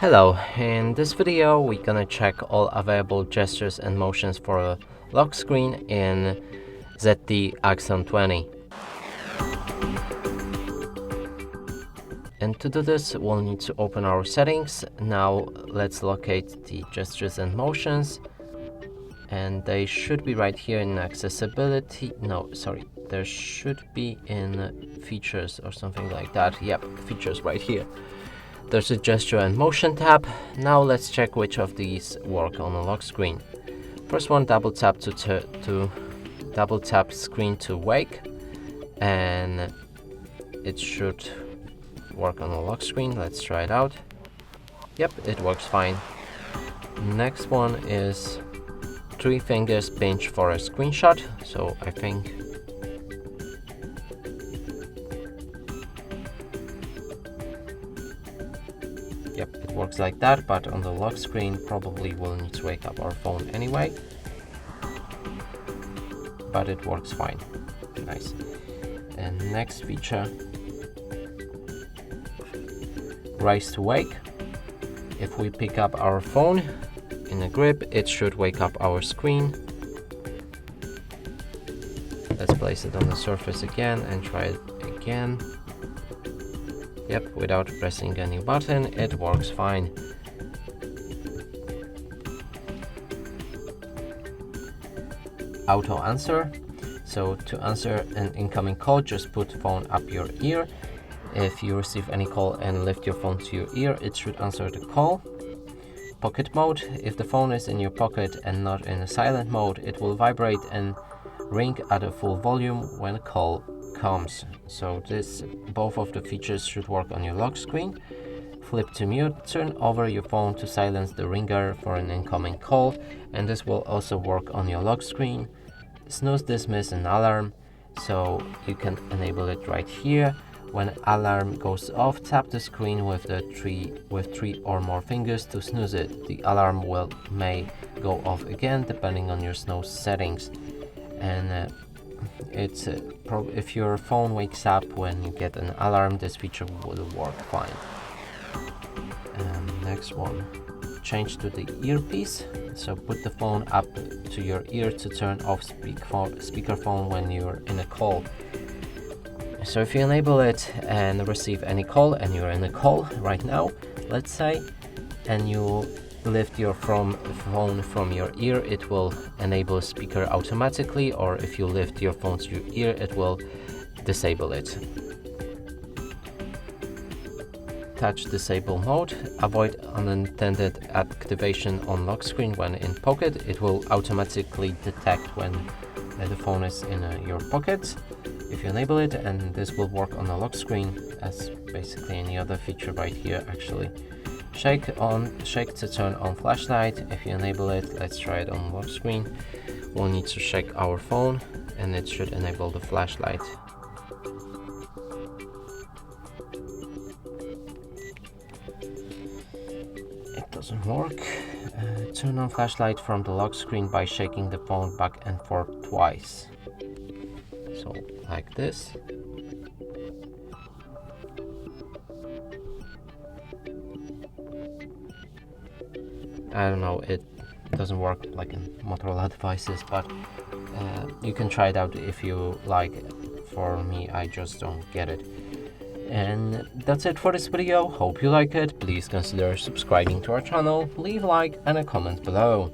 Hello, in this video we're gonna check all available gestures and motions for a lock screen in ZTE Axon 20. And to do this we'll need to open our settings. Now let's locate the gestures and motions, and they should be right here in accessibility. There should be in features or something like that. Yep, features right here. There's a gesture and motion tab. Now let's check which of these work on a lock screen. First one, double tap double tap screen to wake, and it should work on a lock screen. Let's try it out. Yep, it works fine. Next one is 3 fingers pinch for a screenshot. So I think yep, it works like that, but on the lock screen probably we'll need to wake up our phone anyway. But it works fine. Nice. And next feature, rise to wake. If we pick up our phone in a grip, it should wake up our screen. Let's place it on the surface again and try it again. Yep, without pressing any button, it works fine. Auto answer. So to answer an incoming call, just put phone up your ear. If you receive any call and lift your phone to your ear, it should answer the call. Pocket mode. If the phone is in your pocket and not in a silent mode, it will vibrate and ring at a full volume when a call comes. So both of the features should work on your lock screen. Flip to mute. Turn over your phone to silence the ringer for an incoming call, and this will also work on your lock screen. Snooze, dismiss, and alarm. So you can enable it right here. When alarm goes off, tap the screen with three or more fingers to snooze it. The alarm may go off again depending on your snooze settings. And if your phone wakes up when you get an alarm, this feature will work fine. Next one, change to the earpiece. So put the phone up to your ear to turn off speakerphone when you're in a call. So if you enable it and receive any call, and you're in a call right now, let's say, and you lift your phone from your ear, it will enable speaker automatically, or if you lift your phone to your ear, it will disable it. Touch disable mode. Avoid unintended activation on lock screen when in pocket. It will automatically detect when the phone is in your pocket if you enable it, and this will work on the lock screen as basically any other feature right here actually. Shake to turn on flashlight. If you enable it, let's try it on lock screen. We'll need to shake our phone and it should enable the flashlight. It doesn't work. Turn on flashlight from the lock screen by shaking the phone back and forth twice. So like this. I don't know, it doesn't work like in Motorola devices, but you can try it out if you like. For me, I just don't get it. And that's it for this video. Hope you like it. Please consider subscribing to our channel, leave a like and a comment below.